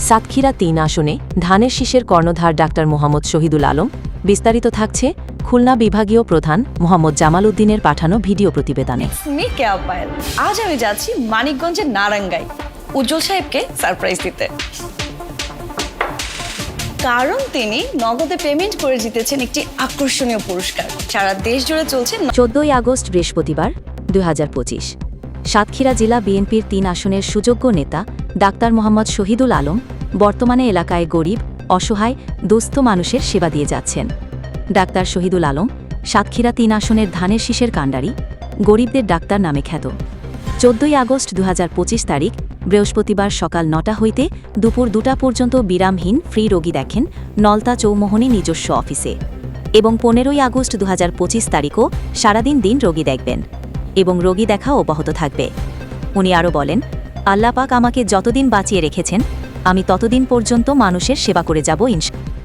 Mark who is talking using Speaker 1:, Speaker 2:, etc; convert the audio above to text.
Speaker 1: সাতক্ষীরা ৩ আসনে ধানের শীষের কর্ণধার ডাক্তার মোহাম্মদ শহীদুল আলম। বিস্তারিত থাকছে খুলনা বিভাগীয় প্রধান মোহাম্মদ জামাল উদ্দিনের পাঠানো ভিডিও প্রতিবেদনে।
Speaker 2: আজ আমি যাচ্ছি মানিকগঞ্জের নারাঙ্গাই উজ্জ্বল সাহেবকে সারপ্রাইজ দিতে, কারণ তিনি নগদে পেমেন্ট করে জিতেছেন একটি আকর্ষণীয় পুরস্কার। সারা দেশ জুড়ে চলছে
Speaker 1: 14 আগস্ট বৃহস্পতিবার 2025 সাতক্ষীরা জেলা বিএনপির ৩ আসনের সুযোগ্য নেতা ডাক্তার মোহাম্মদ শহীদুল আলম বর্তমানে এলাকায় গরিব, অসহায়, দুস্থ মানুষের সেবা দিয়ে যাচ্ছেন। ডাক্তার শহীদুল আলম সাতক্ষীরা ৩ আসনের ধানের শীষের কাণ্ডারি, গরিবদের ডাক্তার নামে খ্যাত। 14 আগস্ট 2025 তারিখ বৃহস্পতিবার সকাল 9টা হইতে দুপুর 2টা পর্যন্ত বিরামহীন ফ্রি রোগী দেখেন নলতা চৌমোহনী নিজস্ব অফিসে, এবং 15 আগস্ট 2025 তারিখও সারাদিন রোগী দেখবেন এবং রোগী দেখা অব্যাহত থাকবে। উনি আরও বলেন, আল্লাহ পাক আমাকে যতদিন বাঁচিয়ে রেখেছেন আমি ততদিন পর্যন্ত মানুষের সেবা করে যাব ইনশাআল্লাহ।